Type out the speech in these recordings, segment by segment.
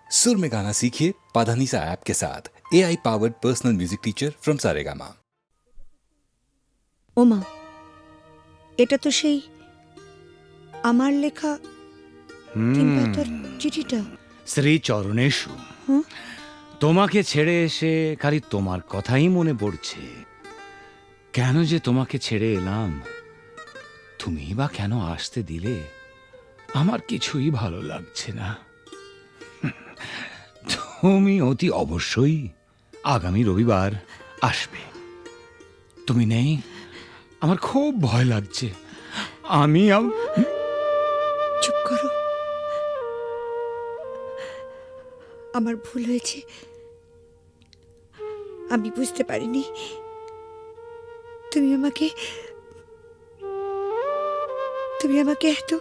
सुर में गाना सीखिए पाधानीसा ऐप के साथ। AI powered personal music teacher from Saregama. ওমা, এটা তো সেই আমার লেখা কিংবা চিঠিটা। শ্রী চরণেশু, হুম? তোমাকে ছেড়ে এসে খালি তোমার কথাই মনে পড়ছে। কেন যে তোমাকে ছেড়ে এলাম, তুমি বা কেন আসতে দিলে, আমার কিছুই ভালো লাগছে না। তুমি অতি অবশ্যই আগামী রবিবার আসবে। তুমি নেই, আমার খুব ভয় লাগছে। আমি চুপ করো, আমার ভুল হয়েছে। আমি বুঝতে পারিনি তুমি আমাকে এত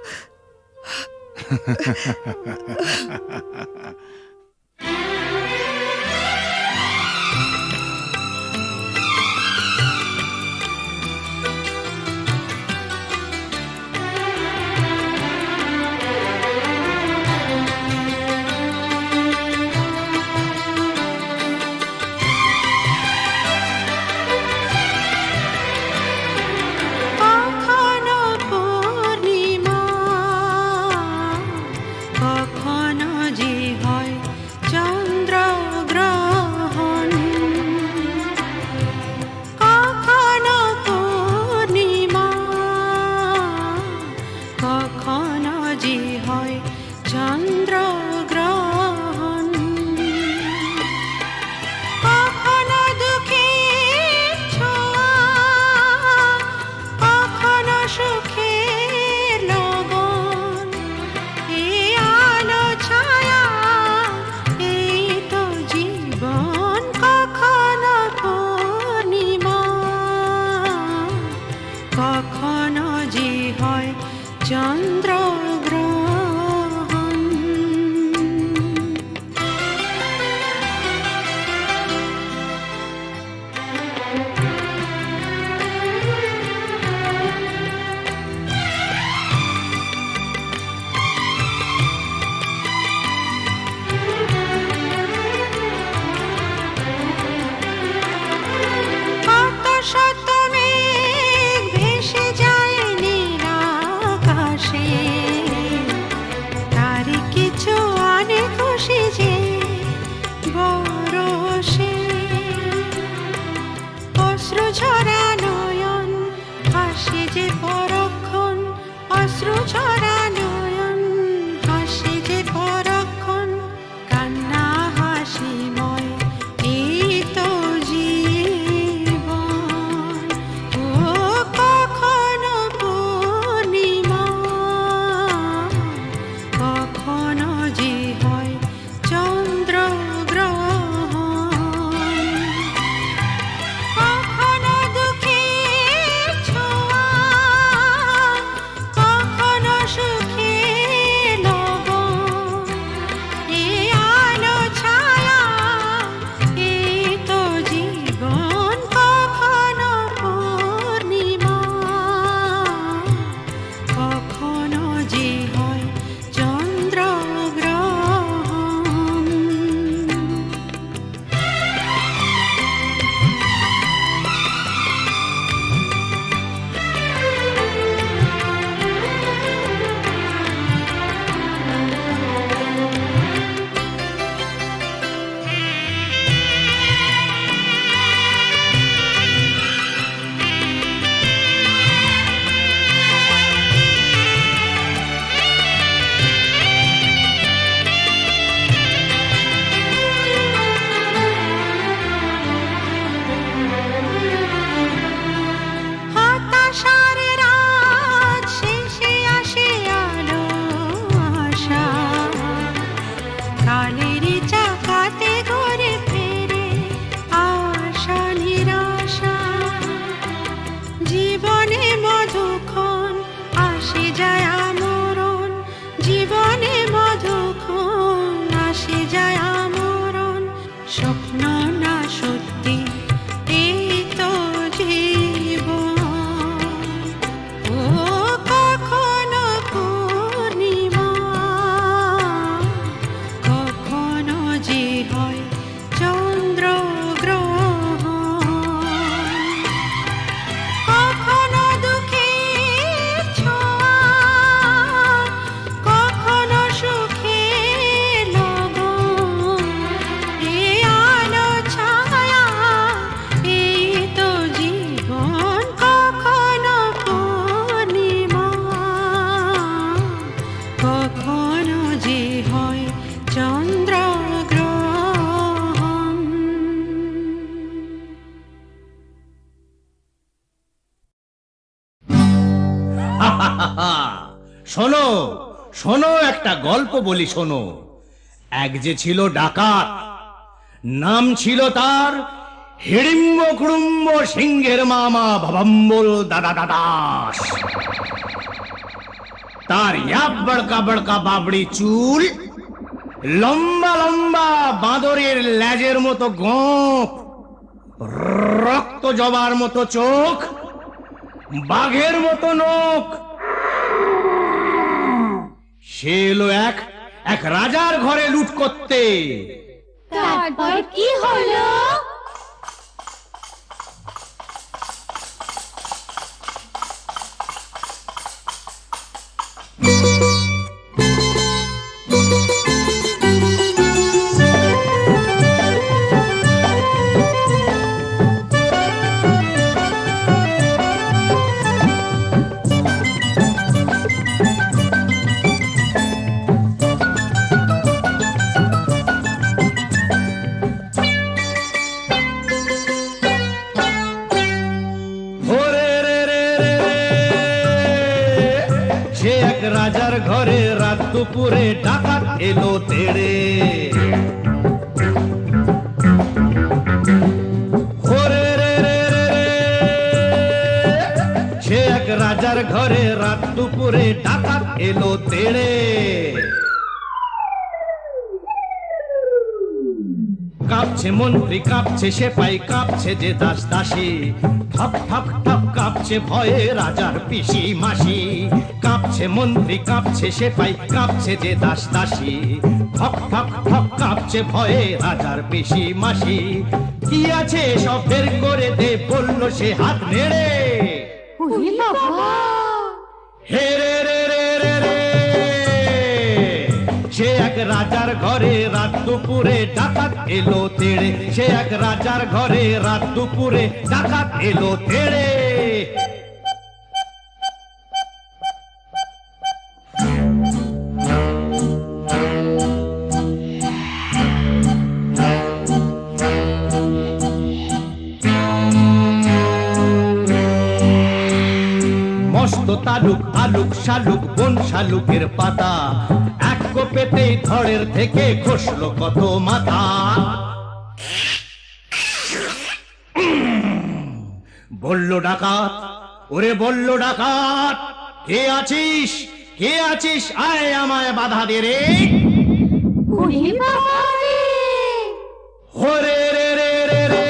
শোনো শোনো, একটা গল্প বলি শোনো। এক যে ছিল ডাকাত, নাম ছিল তার হিড়িম্ব কুড়ুম্ব সিংহের মামা ভবম্বল দাদা দাদাস। তার ইয়াব বড়কা বড়কা বাবড়ি চুল, লম্বা লম্বা বাঁদরের লেজের মতো গোঁফ, রক্ত জবার মতো চোখ, বাঘের মতো নখ। সে এলো এক রাজার ঘরে লুট করতে। তারপর কি হলো? ওরে রে রে রে রে, সে এক রাজার ঘরে রাত দুপুরে ডাকাত এলো তেড়ে। ওরে রে রে রে রে, সে এক রাজার ঘরে রাত দুপুরে ডাকাত এলো তেড়ে। কাঁপছে মন্ত্রী, কাঁপছে সেপাই, কাঁপছে যে দাস দাসী, ঠক ঠক ঠক কাঁপছে ভয়ে রাজার পিসি মাসি। কাঁপছে মন্ত্রী, কাঁপছে সেপাই, কাঁপছে যে দাস দাসী, ঠক ঠক ঠক কাঁপছে ভয়ে রাজার পিসি মাসি। কি আছে সব বের করে দে, বলল সে হাত নেড়ে। ওরে বাবা! হে রে রে রে রে রে, সে এক রাজার ঘরে রাত দুপুরে ডাকাত এলো তেড়ে। সে এক রাজার ঘরে রাত দুপুরে ডাকাত এলো তেড়ে। মস্ত তালুক আলুক শালুক বন শালুকের পাতা, এক কোপেতেই ধড়ের থেকে খসলো কত মাথা। বলল ডাকাত, ওরে বলল ডাকাত, কে আছিস কে আছিস, আয় আমায় বাধা দে রে। ওরে বাবা রে! ওরে রে রে রে রে,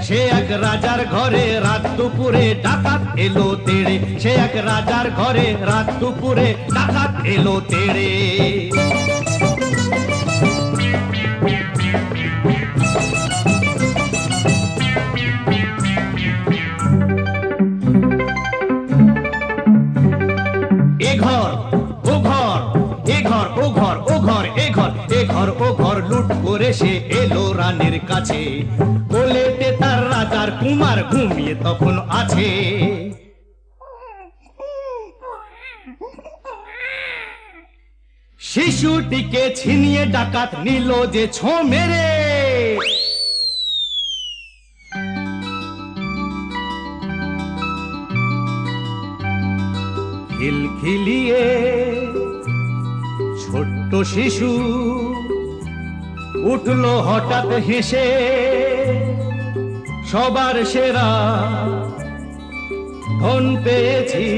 সে এক রাজার ঘরে রাত দুপুরে ডাকাত এলো তেড়ে। সে এক রাজার ঘরে রাত দুপুরে ডাকাত এলো তেড়ে। এ ঘর ও ঘর, এ ঘর ও ঘর, ও ঘর এ ঘর, এ ঘর ও ঘর লুট করে সে এলো রানীর কাছে। কোলেতে তার রাজার কুমার ঘুমিয়ে তখন আছে। শিশুটিকে ছিনিয়ে ডাকাত নিল যে ছো মেরে। খিলখিলিয়ে ছোট্ট শিশু উঠলো হঠাৎ হেসে, সবার সেরা ধন পেয়েছি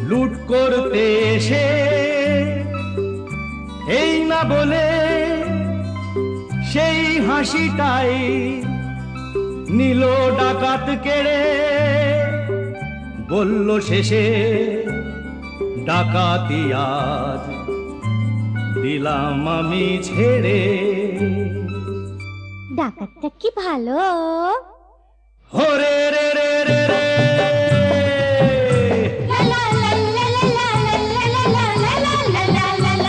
লুট করতে এসে। এই না বলে সেই হাসিটাই নিল ডাকাত কেড়ে। বলল শেষে ডাকাতি আজ দিলাম আমি ছেড়ে। ডাকাতটা কি ভালো! হরে রে রে রে রে, লা লা লা লা লা লা লা লা লা লা লা লা লা লা লা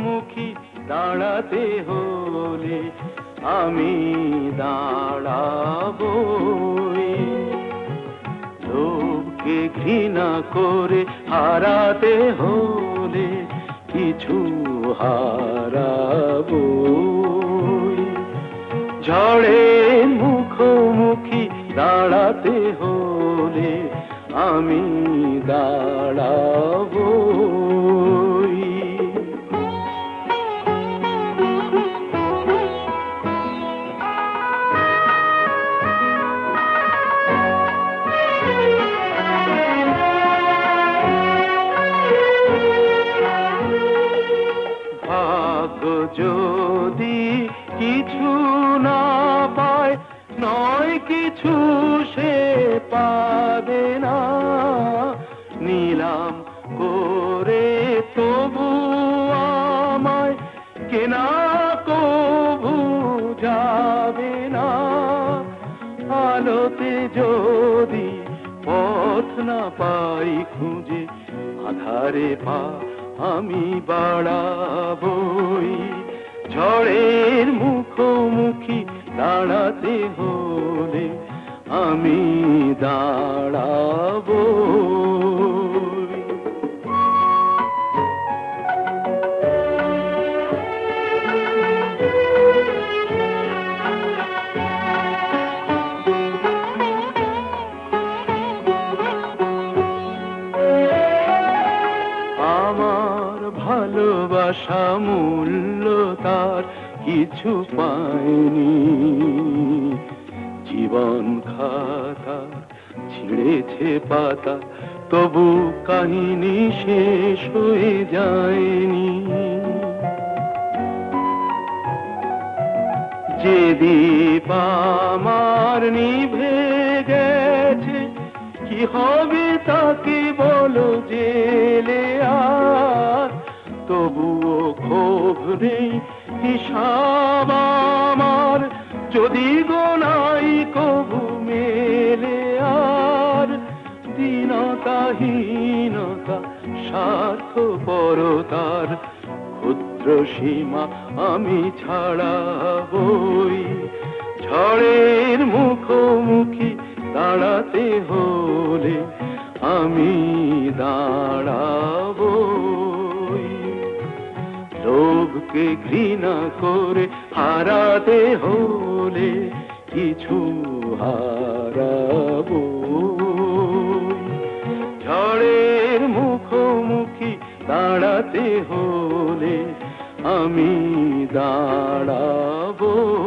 মুখোমুখি দাঁড়াতে হলে আমি দাঁড়াবই। লোককে ঘৃণা করে হারাতে হলে কিছু হারাবই। ঝড়ের মুখোমুখি দাঁড়াতে হলে আমি দাঁড়াবই। ভাগ্য যদি কিছু না পায়, নয় কিছু সে পাবে না। নিলাম করে তবু আমায় কেনা কবু যাবে না। আলোতে যদি পথ না পাই খুঁজে, আধারে পা আমি বাড়াবই। ঝড়ের মুখোমুখি দাঁড়াতে হলে আমি দাঁড়াবই। আমার ভালোবাসা মূল্য তার কিছু পায়নি। জীবন খাতা ছিঁড়েছে পাতা, তবু কাহিনী শেষ হয়ে যায়নি। যে দীপ আমার নিভে গেছে, কি হবে তাকে বলো জেলে আর। তবুও ক্ষোভ নেই হিসাব আমার, যদি গোনাই কবু মেলে আর। দীনতাহীনতা স্বার্থপরতার ক্ষুদ্র সীমা আমি ছাড়াবই। ঝড়ের মুখোমুখি দাঁড়াতে হলে আমি দাঁড়াবই। লোভকে ঘৃণা করে হারাতে হলে কিছু হারাবই। ঝড়ের মুখোমুখি দাঁড়াতে হলে আমি দাঁড়াবই।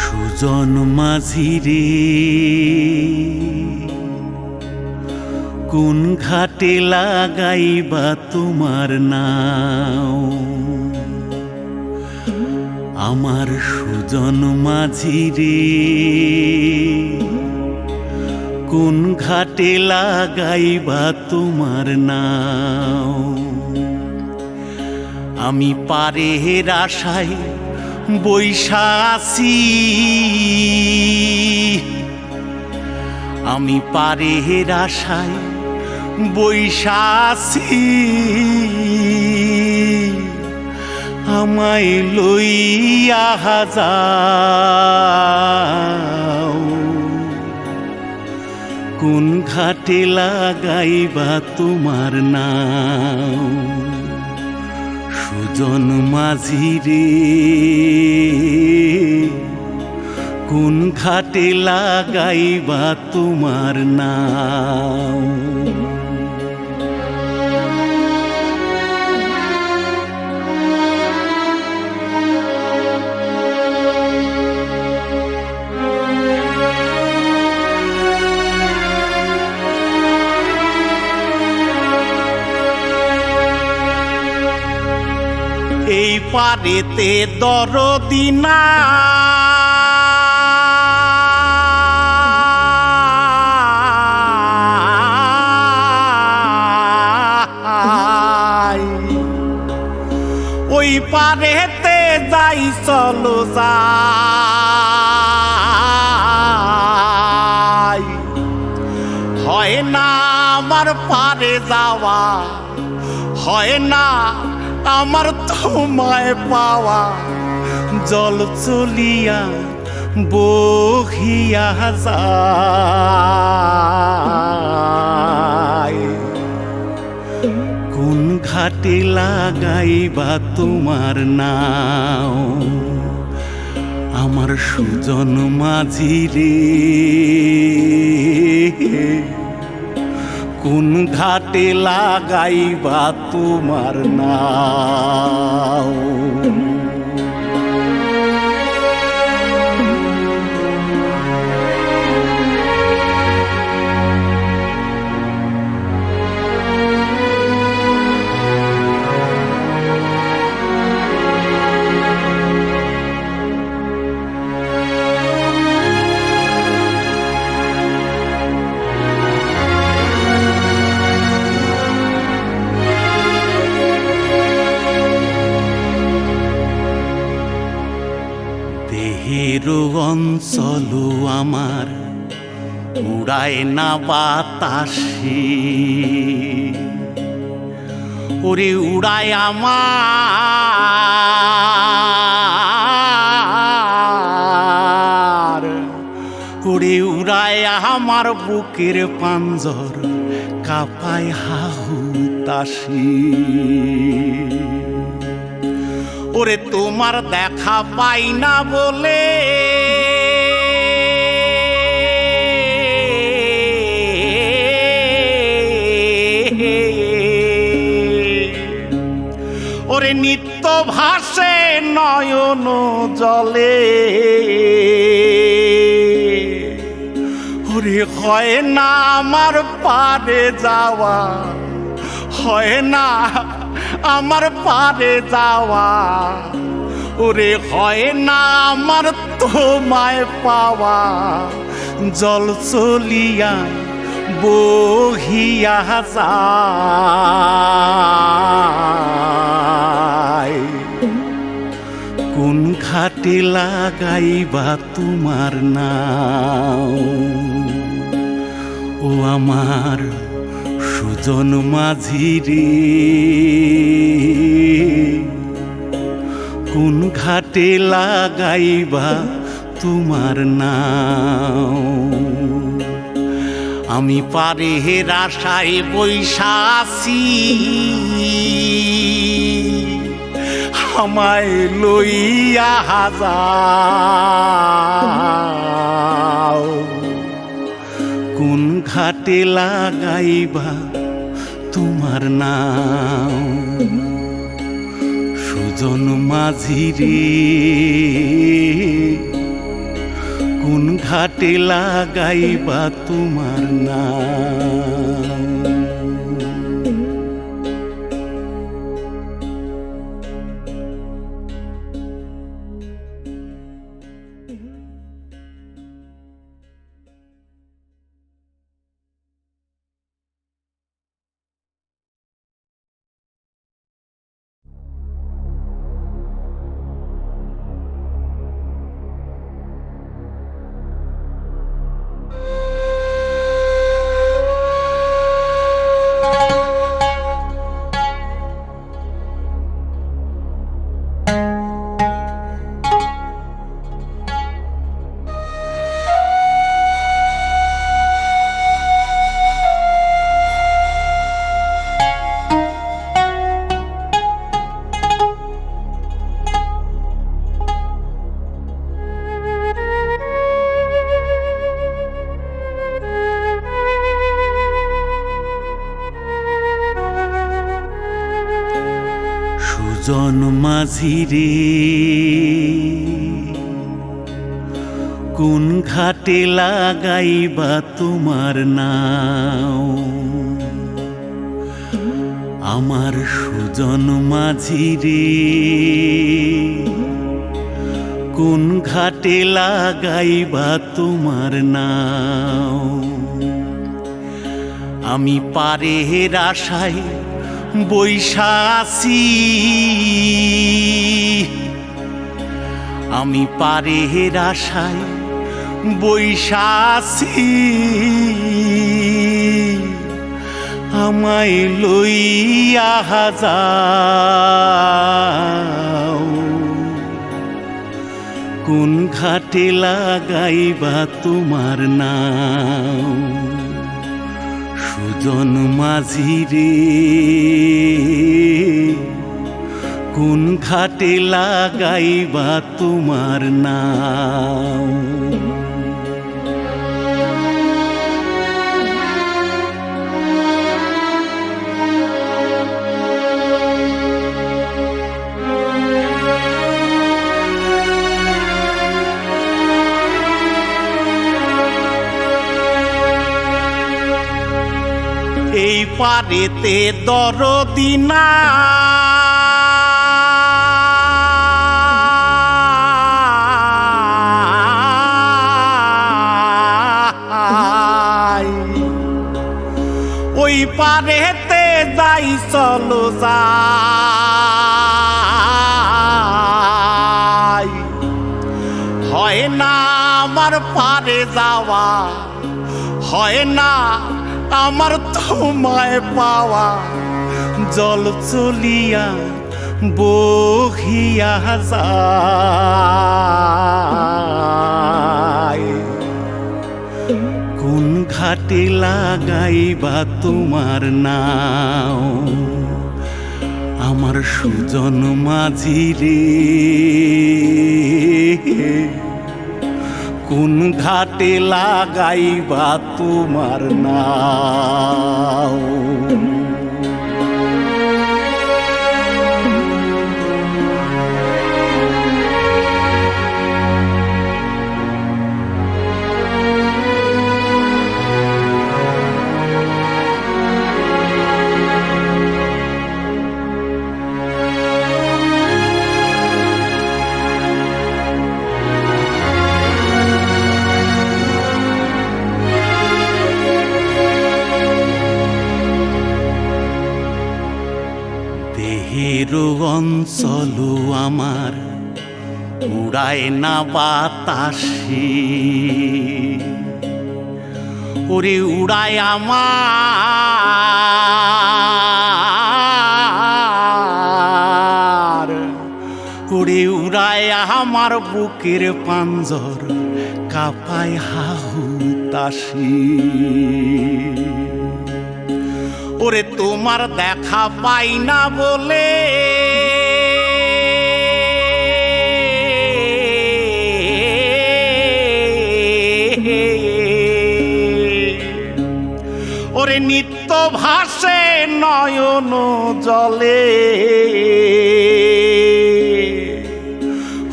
সুজন মাঝি রে, কোন ঘাটে লাগাইবা তোমার নাও? আমার সুজন মাঝি রে, কোন ঘাটে লাগাইবা তোমার নাও? আমি পারের আশায় বৈশা আছি, আমি পারের আশায় বৈশা আছি। আমায় লইয়া যাও, কোন ঘাটে লাগাইবা তোমার নাও? সুজন মাঝি রে, কোন ঘাটে লাগাইবা তোমার নাও? এই পারেতে দরদি নাই, ওই পারেতে যাই চলো যাই, হয় না আমার পারে যাওয়া, হয় না আমার তোমায় পাওয়া, জল চলিয়া বহিয়া যায়। কোন ঘাটে লাগাইবা তোমার নাও আমার সুজন মাঝি রে, কোন ঘাটে লাগাইবা তোমার নাও। দেহের অঞ্চল আমার উড়ায় না বাতাসে, ওরে উড়ায় আমার, ওরে উড়ায় আমার বুকের পাঞ্জর কাঁপায় হাহুতাশি। ওরে তোমার দেখা পাই না বলে ওরে নিত্য ভাসে নয়ন জলে, ওরে হয় না আমার পারে যাওয়া, হয় না আমার পারে যাওয়া, ওরে হয় না আমার তোমায় পাওয়া, জল চলিয়া বহিয়া যায়। কোন ঘাটে লাগাইবা তোমার নাও ও আমার সুজন মাঝি রে, কোন ঘাটে লাগাইবা তোমার নাও। আমি পারে আশায় বৈশাসি, আমায় লইয়া যাও। কোন ঘাটে লাগাইবা তোমার নাও সুজন মাঝি রে, কোন ঘাটে লাগাইবা তোমার নাও। সুজন মাঝি রে, কোন ঘাটে লাগাইবা তোমার নাও। আমার সুজন মাঝি রে কোন ঘাটে লাগাইবা তোমার নাও আমি পারের আশায় বৈশা আছি আমি পারের আশায় বৈশা আছি আমায় লইয়া যাও কোন ঘাটে লাগাইবা তোমার নাও সুজন মাঝি রে কোন ঘাটে লাগাইবা তোমার নাও এই পারেতে দরদি না ওই পারেতে যাই চলো যাই হয় না আমার পারে যাওয়া হয় না আমার তোমায় পাওয়া জল চলিয়া বহিয়া যায় কোন ঘাটে লাগাইবা তোমার নাও আমার সুজন মাঝি রে কোন ঘাটে লাগাইবা তোমার নাও দেহের অঞ্চল আমার উড়ায় না বাতাসে ওরে উড়ায় আমার ওরে উড়ায় আমার বুকের পাঞ্জর কাঁপায় হাহুতাশি ওরে তোমার দেখা পাই না বলে ওরে নিত্য ভাসে নয়ন জলে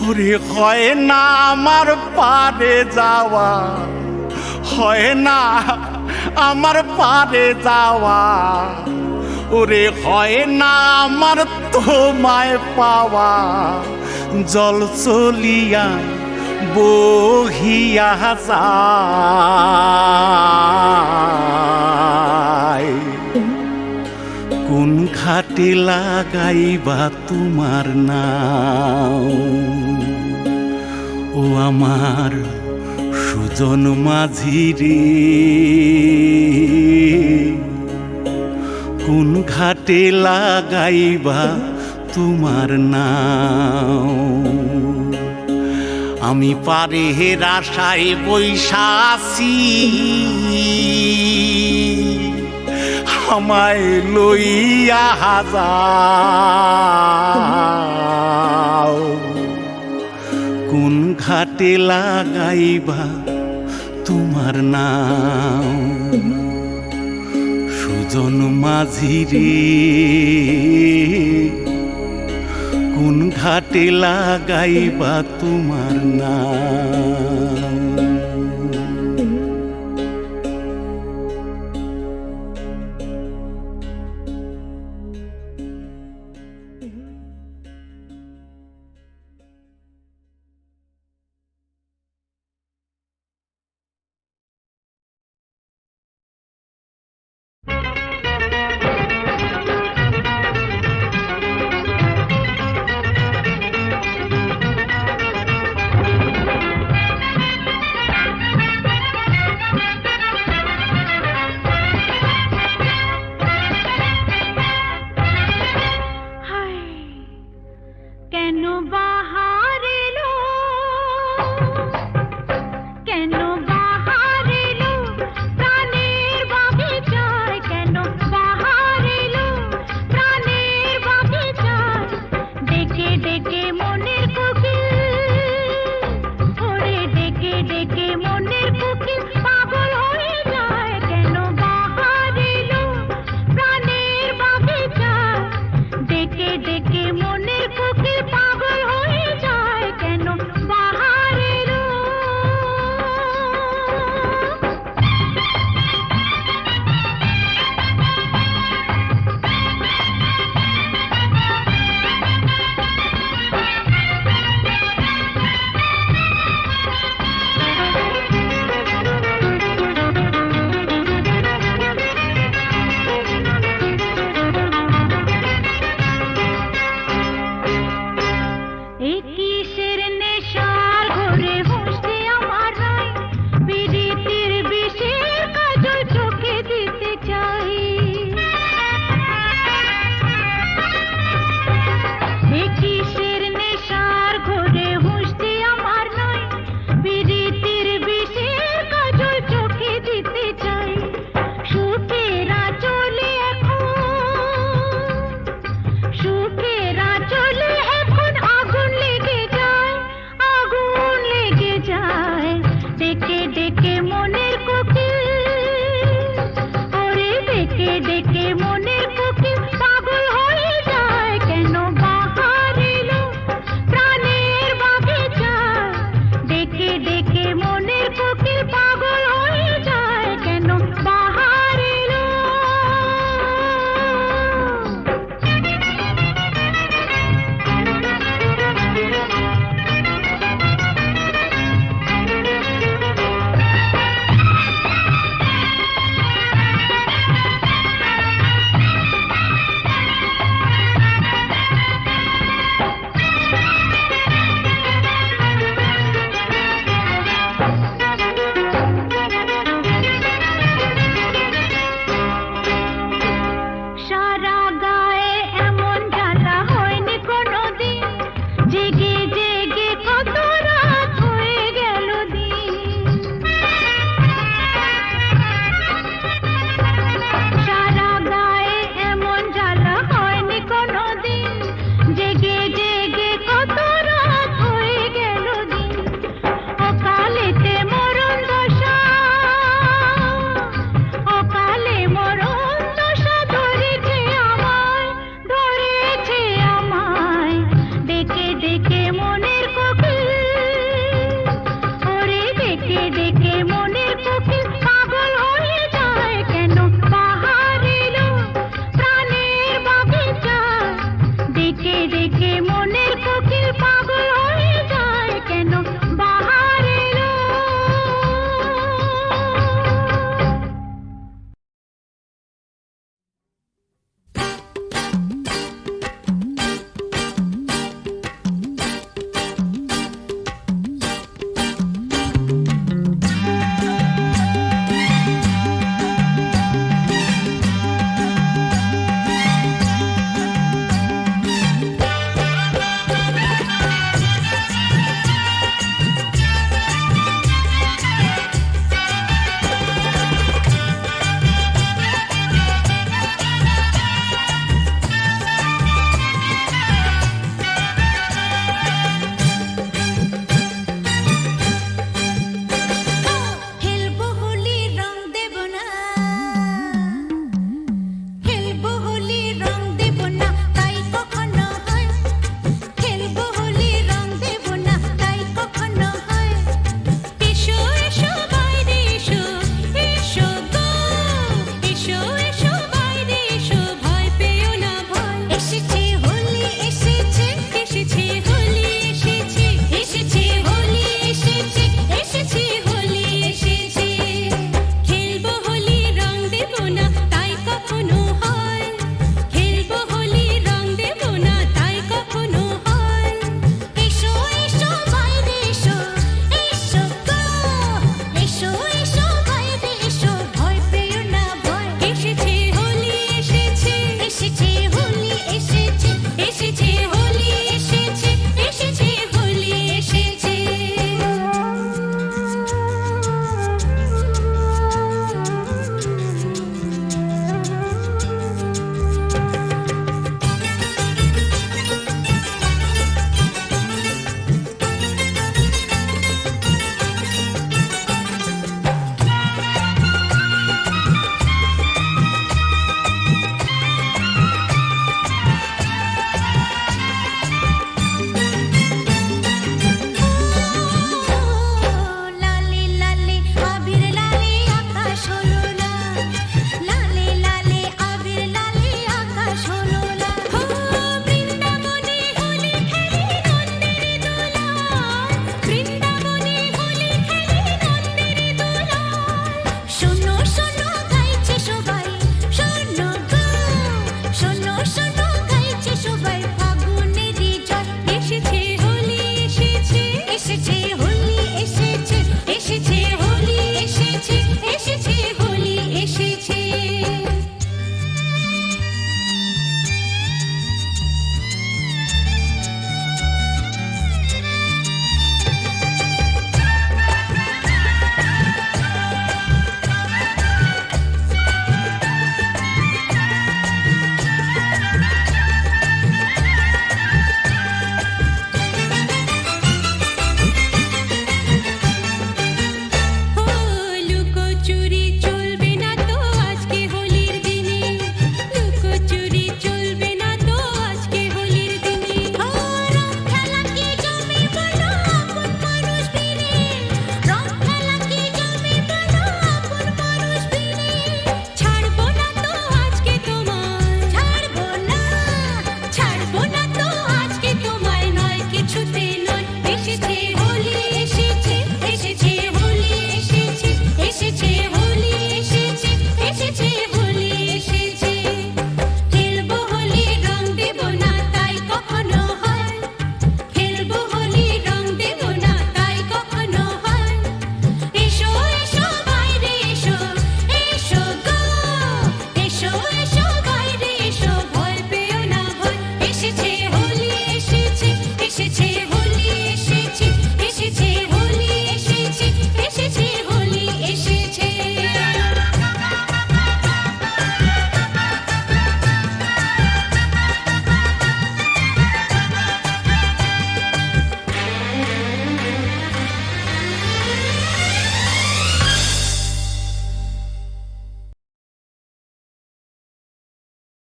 ওরে হয় না আমার পারে যাওয়া হয় না আমার পারে যাওয়া ওরে হয় না আমার তোমায় পাওয়া জল চলিয়া বহিয়া যায় কোন ঘাটে লাগাইবা তোমার নাও ও আমার সুজন মাঝি রে কোন ঘাটে লাগাইবা তোমার নাও আমি পারের আশায় বৈশা আছি আমায় লইয়া যাও কোন ঘাটে লাগাইবা তোমার নাও সুজন মাঝি রে কোন ঘাটে লাগাইবা তোমার নাও